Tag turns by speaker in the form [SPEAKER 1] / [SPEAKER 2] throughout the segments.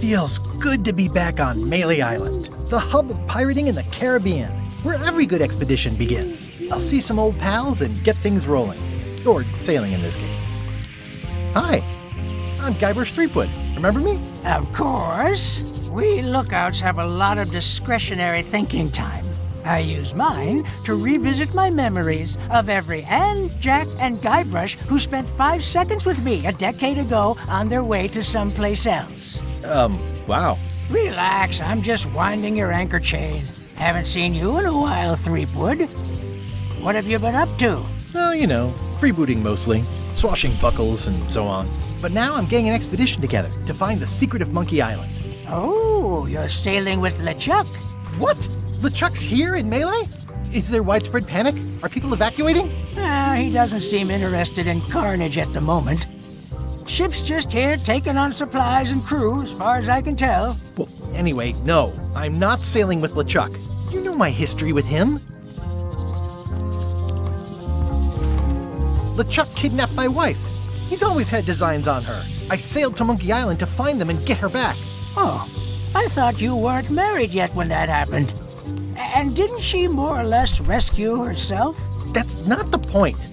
[SPEAKER 1] Feels good to be back on Melee Island, the hub of pirating in the Caribbean, where every good expedition begins. I'll see some old pals and get things rolling. Or sailing in this case. Hi, I'm Guybrush Threepwood. Remember me?
[SPEAKER 2] Of course. We lookouts have a lot of discretionary thinking time. I use mine to revisit my memories of every Anne, Jack, and Guybrush who spent 5 seconds with me a decade ago on their way to someplace else.
[SPEAKER 1] Wow.
[SPEAKER 2] Relax, I'm just winding your anchor chain. Haven't seen you in a while, Threepwood. What have you been up to?
[SPEAKER 1] Well, you know, freebooting mostly, swashing buckles and so on. But now I'm getting an expedition together to find the secret of Monkey Island.
[SPEAKER 2] Oh, you're sailing with LeChuck.
[SPEAKER 1] What? LeChuck's here in Melee? Is there widespread panic? Are people evacuating?
[SPEAKER 2] He doesn't seem interested in carnage at the moment. Ship's just here taking on supplies and crew, as far as I can tell.
[SPEAKER 1] Well, anyway, no. I'm not sailing with LeChuck. You know my history with him. LeChuck kidnapped my wife. He's always had designs on her. I sailed to Monkey Island to find them and get her back.
[SPEAKER 2] Oh, I thought you weren't married yet when that happened. And didn't she more or less rescue herself?
[SPEAKER 1] That's not the point.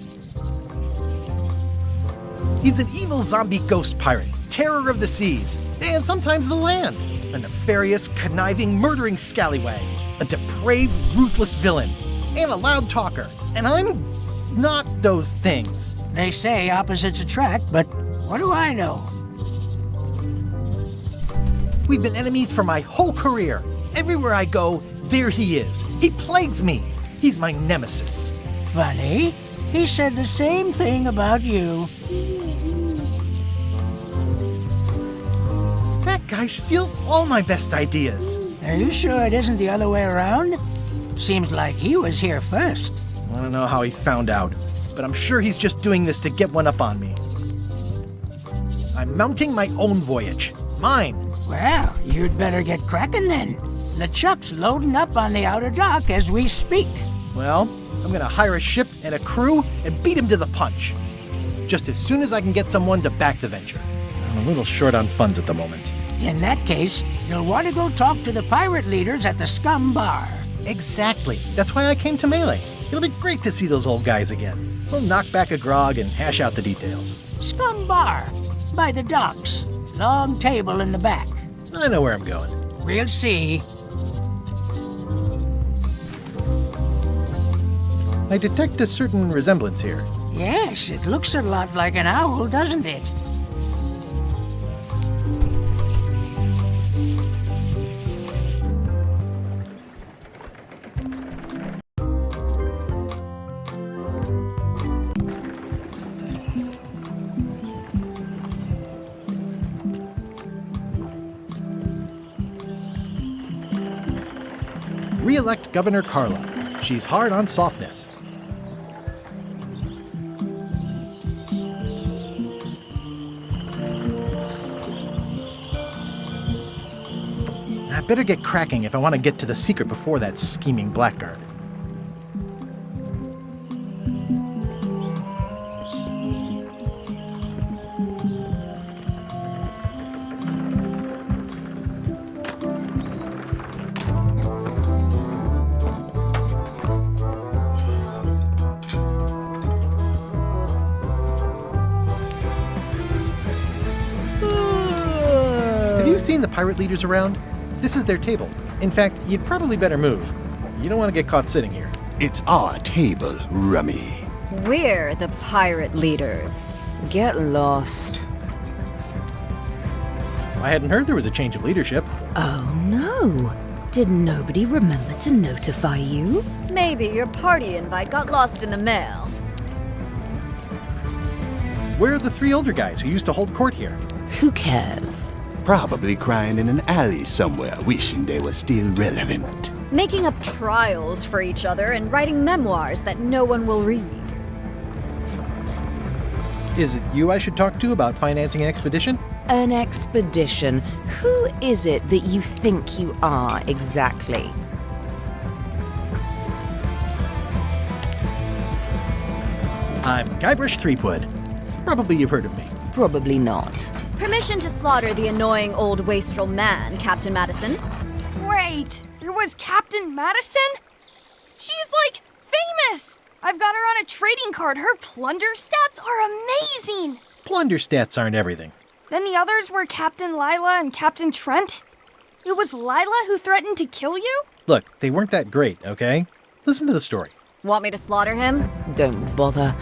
[SPEAKER 1] He's an evil zombie ghost pirate, terror of the seas, and sometimes the land. A nefarious, conniving, murdering scallywag. A depraved, ruthless villain. And a loud talker. And I'm not those things.
[SPEAKER 2] They say opposites attract, but what do I know?
[SPEAKER 1] We've been enemies for my whole career. Everywhere I go, there he is. He plagues me. He's my nemesis.
[SPEAKER 2] Funny. He said the same thing about you.
[SPEAKER 1] That guy steals all my best ideas.
[SPEAKER 2] Are you sure it isn't the other way around? Seems like he was here first.
[SPEAKER 1] I don't know how he found out, but I'm sure he's just doing this to get one up on me. I'm mounting my own voyage. Mine.
[SPEAKER 2] Well, you'd better get cracking then. LeChuck's loading up on the outer dock as we speak.
[SPEAKER 1] Well, I'm gonna hire a ship and a crew and beat him to the punch. Just as soon as I can get someone to back the venture. I'm a little short on funds at the moment.
[SPEAKER 2] In that case, you'll want to go talk to the pirate leaders at the Scum Bar.
[SPEAKER 1] Exactly. That's why I came to Melee. It'll be great to see those old guys again. We'll knock back a grog and hash out the details.
[SPEAKER 2] Scum Bar, by the docks. Long table in the back.
[SPEAKER 1] I know where I'm going.
[SPEAKER 2] We'll see.
[SPEAKER 1] I detect a certain resemblance here.
[SPEAKER 2] Yes, it looks a lot like an owl, doesn't it?
[SPEAKER 1] Re-elect Governor Carla. She's hard on softness. I better get cracking if I want to get to the secret before that scheming blackguard. Have you seen the pirate leaders around? This is their table. In fact, you'd probably better move. You don't want to get caught sitting here.
[SPEAKER 3] It's our table, Rummy.
[SPEAKER 4] We're the pirate leaders. Get lost.
[SPEAKER 1] I hadn't heard there was a change of leadership.
[SPEAKER 5] Oh no. Did nobody remember to notify you?
[SPEAKER 4] Maybe your party invite got lost in the mail.
[SPEAKER 1] Where are the 3 older guys who used to hold court here?
[SPEAKER 5] Who cares?
[SPEAKER 3] Probably crying in an alley somewhere, wishing they were still relevant.
[SPEAKER 4] Making up trials for each other and writing memoirs that no one will read.
[SPEAKER 1] Is it you I should talk to about financing an expedition?
[SPEAKER 5] An expedition. Who is it that you think you are exactly?
[SPEAKER 1] I'm Guybrush Threepwood. Probably you've heard of me.
[SPEAKER 5] Probably not.
[SPEAKER 4] Permission to slaughter the annoying old wastrel man, Captain Madison.
[SPEAKER 6] Wait, there was Captain Madison? She's, like, famous! I've got her on a trading card. Her plunder stats are amazing!
[SPEAKER 1] Plunder stats aren't everything.
[SPEAKER 6] Then the others were Captain Lila and Captain Trent? It was Lila who threatened to kill you?
[SPEAKER 1] Look, they weren't that great, okay? Listen to the story.
[SPEAKER 4] Want me to slaughter him?
[SPEAKER 5] Don't bother.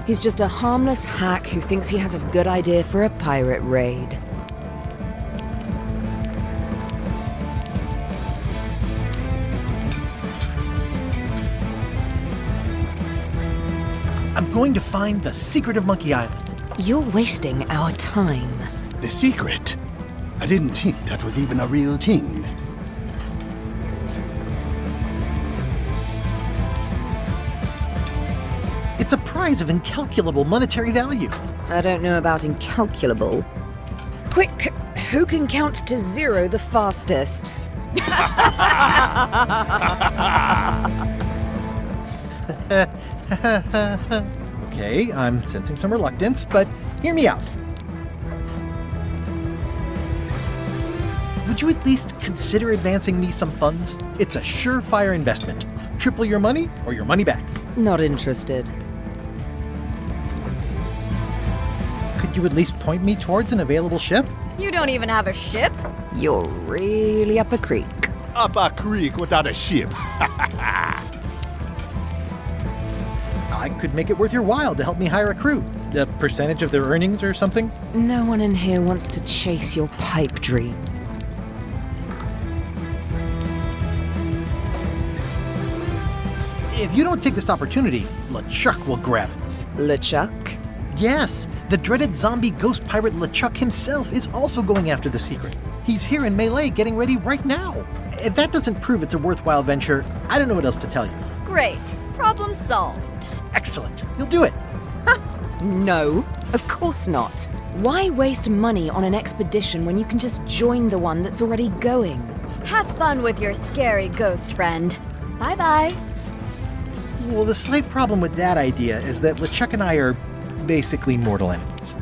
[SPEAKER 5] He's just a harmless hack who thinks he has a good idea for a pirate raid.
[SPEAKER 1] I'm going to find the secret of Monkey Island.
[SPEAKER 5] You're wasting our time.
[SPEAKER 3] The secret? I didn't think that was even a real thing.
[SPEAKER 1] It's a prize of incalculable monetary value.
[SPEAKER 5] I don't know about incalculable. Quick, who can count to 0 the fastest?
[SPEAKER 1] Okay, I'm sensing some reluctance, but hear me out. Would you at least consider advancing me some funds? It's a surefire investment. Triple your money or your money back.
[SPEAKER 5] Not interested.
[SPEAKER 1] Could you at least point me towards an available ship?
[SPEAKER 4] You don't even have a ship?
[SPEAKER 5] You're really up a creek.
[SPEAKER 3] Up a creek without a ship.
[SPEAKER 1] I could make it worth your while to help me hire a crew. A percentage of their earnings or something?
[SPEAKER 5] No one in here wants to chase your pipe dream.
[SPEAKER 1] If you don't take this opportunity, LeChuck will grab it.
[SPEAKER 5] LeChuck?
[SPEAKER 1] Yes, the dreaded zombie ghost pirate LeChuck himself is also going after the secret. He's here in Melee getting ready right now. If that doesn't prove it's a worthwhile venture, I don't know what else to tell you.
[SPEAKER 4] Great. Problem solved.
[SPEAKER 1] Excellent. You'll do it.
[SPEAKER 5] No, of course not. Why waste money on an expedition when you can just join the one that's already going?
[SPEAKER 4] Have fun with your scary ghost friend. Bye-bye.
[SPEAKER 1] Well, the slight problem with that idea is that LeChuck and I are basically mortal enemies.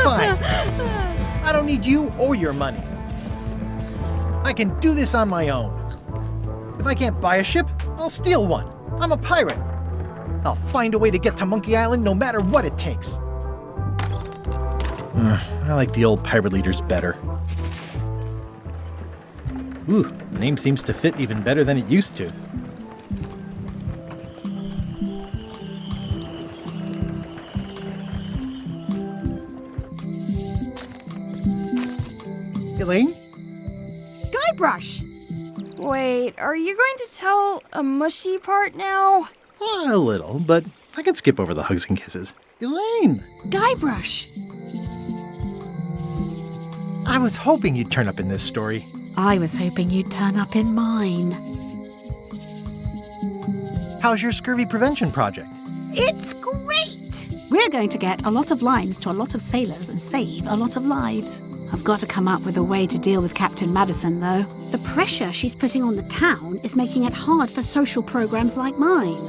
[SPEAKER 1] Fine. I don't need you or your money. I can do this on my own. If I can't buy a ship, I'll steal one. I'm a pirate. I'll find a way to get to Monkey Island no matter what it takes. I like the old pirate leaders better. Ooh, the name seems to fit even better than it used to. Elaine?
[SPEAKER 6] Guybrush! Wait, are you going to tell a mushy part now?
[SPEAKER 1] A little, but I can skip over the hugs and kisses. Elaine!
[SPEAKER 7] Guybrush!
[SPEAKER 1] I was hoping you'd turn up in this story.
[SPEAKER 7] I was hoping you'd turn up in mine.
[SPEAKER 1] How's your scurvy prevention project?
[SPEAKER 7] It's great! We're going to get a lot of lines to a lot of sailors and save a lot of lives. I've got to come up with a way to deal with Captain Madison, though. The pressure she's putting on the town is making it hard for social programs like mine.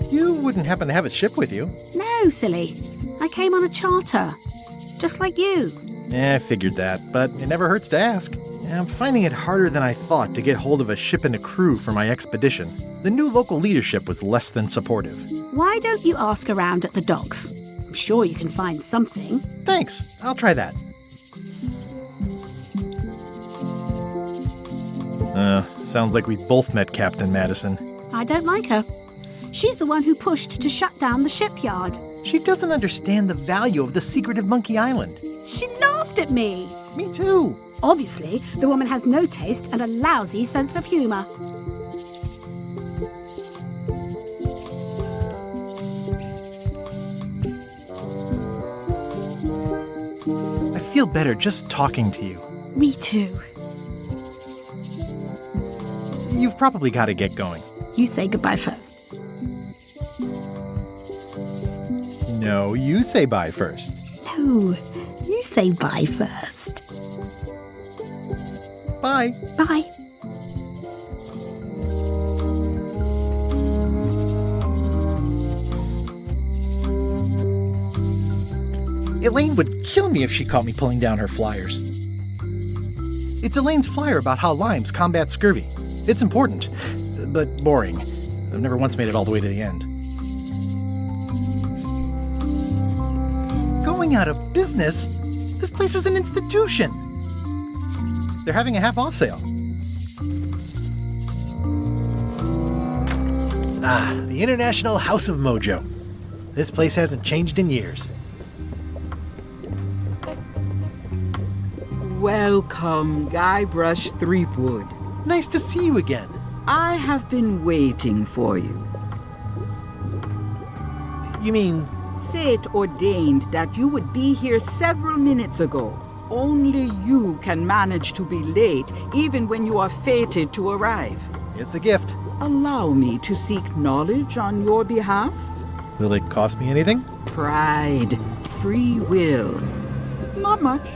[SPEAKER 1] You wouldn't happen to have a ship with you.
[SPEAKER 7] No, silly. I came on a charter. Just like you.
[SPEAKER 1] I figured that, but it never hurts to ask. I'm finding it harder than I thought to get hold of a ship and a crew for my expedition. The new local leadership was less than supportive.
[SPEAKER 7] Why don't you ask around at the docks? I'm sure you can find something.
[SPEAKER 1] Thanks, I'll try that. Sounds like we both met Captain Madison.
[SPEAKER 7] I don't like her. She's the one who pushed to shut down the shipyard.
[SPEAKER 1] She doesn't understand the value of the secret of Monkey Island.
[SPEAKER 7] She laughed at me.
[SPEAKER 1] Me too.
[SPEAKER 7] Obviously, the woman has no taste and a lousy sense of humor.
[SPEAKER 1] I feel better just talking to you.
[SPEAKER 7] Me too.
[SPEAKER 1] You've probably got to get going.
[SPEAKER 7] You say goodbye first.
[SPEAKER 1] No, you say bye first.
[SPEAKER 7] No, you say bye first.
[SPEAKER 1] Bye.
[SPEAKER 7] Bye.
[SPEAKER 1] Elaine would kill me if she caught me pulling down her flyers. It's Elaine's flyer about how limes combat scurvy. It's important, but boring. I've never once made it all the way to the end. Going out of business? This place is an institution. They're having a half-off sale. Ah, the International House of Mojo. This place hasn't changed in years.
[SPEAKER 8] Welcome, Guybrush Threepwood.
[SPEAKER 1] Nice to see you again.
[SPEAKER 8] I have been waiting for you.
[SPEAKER 1] You mean...
[SPEAKER 8] Fate ordained that you would be here several minutes ago. Only you can manage to be late, even when you are fated to arrive.
[SPEAKER 1] It's a gift.
[SPEAKER 8] Allow me to seek knowledge on your behalf.
[SPEAKER 1] Will it cost me anything?
[SPEAKER 8] Pride, free will. Not much.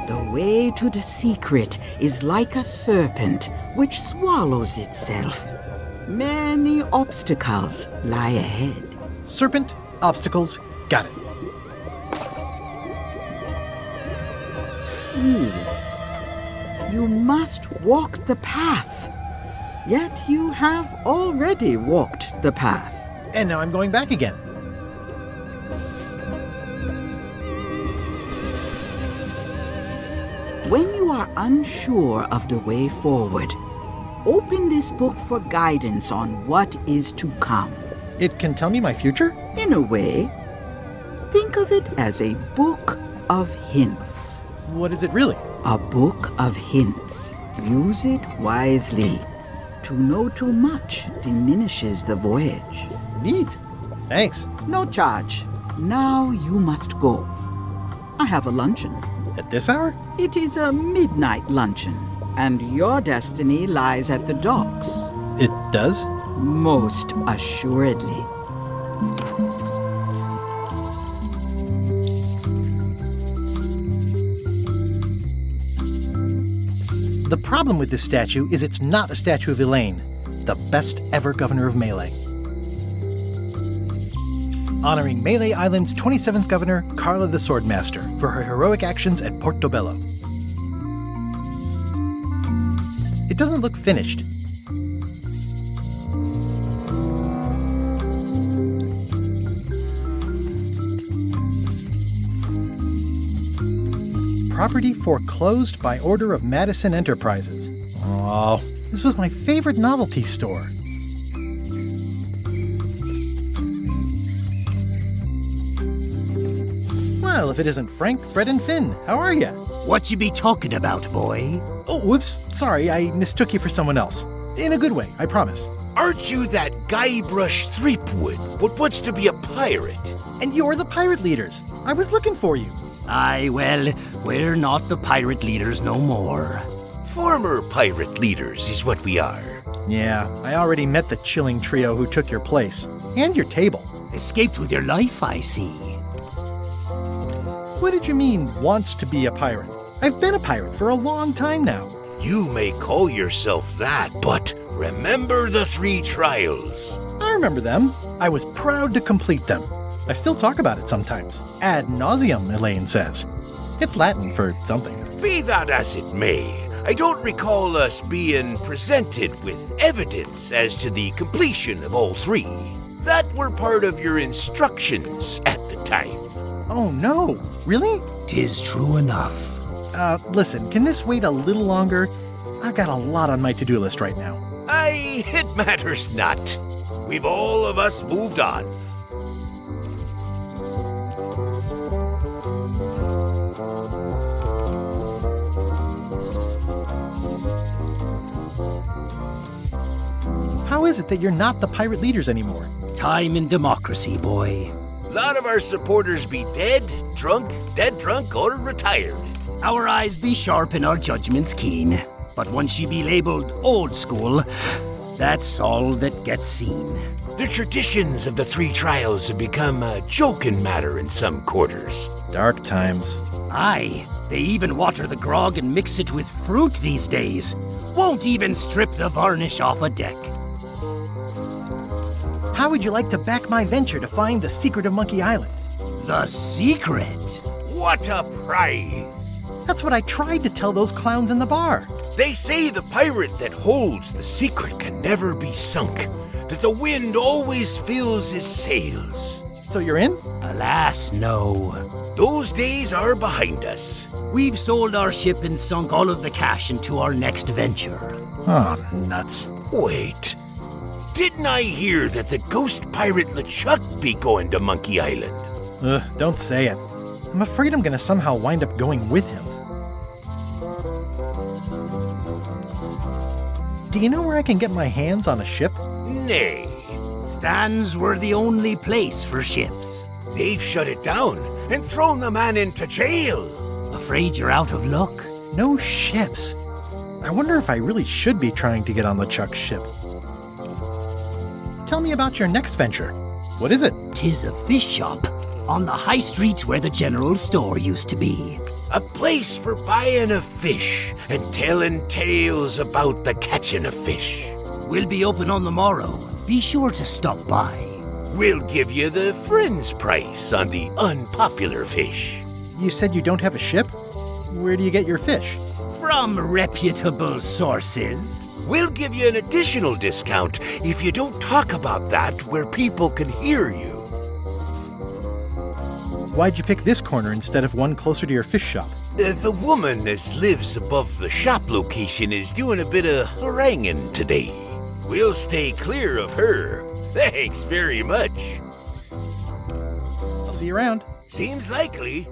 [SPEAKER 8] The way to the secret is like a serpent which swallows itself. Many obstacles lie ahead.
[SPEAKER 1] Serpent, obstacles, got it.
[SPEAKER 8] You must walk the path. Yet you have already walked the path.
[SPEAKER 1] And now I'm going back again.
[SPEAKER 8] When you are unsure of the way forward, open this book for guidance on what is to come.
[SPEAKER 1] It can tell me my future?
[SPEAKER 8] In a way, think of it as a book of hints.
[SPEAKER 1] What is it really?
[SPEAKER 8] A book of hints. Use it wisely. To know too much diminishes the voyage.
[SPEAKER 1] Neat. Thanks.
[SPEAKER 8] No charge. Now you must go. I have a luncheon.
[SPEAKER 1] At this hour?
[SPEAKER 8] It is a midnight luncheon, and your destiny lies at the docks.
[SPEAKER 1] It does?
[SPEAKER 8] Most assuredly.
[SPEAKER 1] The problem with this statue is it's not a statue of Elaine, the best ever governor of Melee. Honoring Melee Island's 27th governor, Carla the Swordmaster, for her heroic actions at Portobello. It doesn't look finished. Property foreclosed by order of Madison Enterprises. Oh, this was my favorite novelty store. Well, if it isn't Frank, Fred, and Finn, how are ya?
[SPEAKER 9] What you be talking about, boy?
[SPEAKER 1] Oh, whoops, sorry, I mistook you for someone else. In a good way, I promise.
[SPEAKER 10] Aren't you that Guybrush Threepwood, what wants to be a pirate?
[SPEAKER 1] And you're the pirate leaders. I was looking for you.
[SPEAKER 9] Aye, well, we're not the pirate leaders no more.
[SPEAKER 10] Former pirate leaders is what we are.
[SPEAKER 1] Yeah, I already met the chilling trio who took your place. And your table.
[SPEAKER 9] Escaped with your life, I see.
[SPEAKER 1] What did you mean, wants to be a pirate? I've been a pirate for a long time now.
[SPEAKER 10] You may call yourself that, but remember the 3 trials.
[SPEAKER 1] I remember them. I was proud to complete them. I still talk about it sometimes. Ad nauseum, Elaine says. It's Latin for something.
[SPEAKER 10] Be that as it may, I don't recall us being presented with evidence as to the completion of all 3. That were part of your instructions at the time.
[SPEAKER 1] Oh no, really?
[SPEAKER 9] 'Tis true enough.
[SPEAKER 1] Listen, can this wait a little longer? I've got a lot on my to-do list right now.
[SPEAKER 10] Aye, it matters not. We've all of us moved on.
[SPEAKER 1] How is it that you're not the pirate leaders anymore?
[SPEAKER 9] Time and democracy, boy.
[SPEAKER 10] A lot of our supporters be dead, drunk, dead drunk, or retired.
[SPEAKER 9] Our eyes be sharp and our judgments keen. But once ye be labeled old school, That's all that gets seen.
[SPEAKER 10] The traditions of the 3 trials have become a joking matter in some quarters.
[SPEAKER 1] Dark times.
[SPEAKER 9] Aye, they even water the grog and mix it with fruit these days. Won't even strip the varnish off a deck.
[SPEAKER 1] How would you like to back my venture to find the secret of Monkey Island?
[SPEAKER 9] The secret?
[SPEAKER 10] What a prize!
[SPEAKER 1] That's what I tried to tell those clowns in the bar.
[SPEAKER 10] They say the pirate that holds the secret can never be sunk, that the wind always fills his sails.
[SPEAKER 1] So you're in?
[SPEAKER 9] Alas, no.
[SPEAKER 10] Those days are behind us.
[SPEAKER 9] We've sold our ship and sunk all of the cash into our next venture.
[SPEAKER 1] Oh, nuts.
[SPEAKER 10] Wait. Didn't I hear that the ghost pirate LeChuck be going to Monkey Island?
[SPEAKER 1] Don't say it. I'm afraid I'm gonna somehow wind up going with him. Do you know where I can get my hands on a ship?
[SPEAKER 10] Nay.
[SPEAKER 9] Stands were the only place for ships.
[SPEAKER 10] They've shut it down and thrown the man into jail.
[SPEAKER 9] Afraid you're out of luck?
[SPEAKER 1] No ships. I wonder if I really should be trying to get on LeChuck's ship. Tell me about your next venture. What is it?
[SPEAKER 9] 'Tis a fish shop on the high street where the general store used to be.
[SPEAKER 10] A place for buying of fish and telling tales about the catching of fish.
[SPEAKER 9] We'll be open on the morrow. Be sure to stop by.
[SPEAKER 10] We'll give you the friend's price on the unpopular fish.
[SPEAKER 1] You said you don't have a ship? Where do you get your fish?
[SPEAKER 9] From reputable sources.
[SPEAKER 10] We'll give you an additional discount if you don't talk about that where people can hear you.
[SPEAKER 1] Why'd you pick this corner instead of one closer to your fish shop?
[SPEAKER 10] The woman as lives above the shop location is doing a bit of haranguing today. We'll stay clear of her. Thanks very much.
[SPEAKER 1] I'll see you around.
[SPEAKER 10] Seems likely.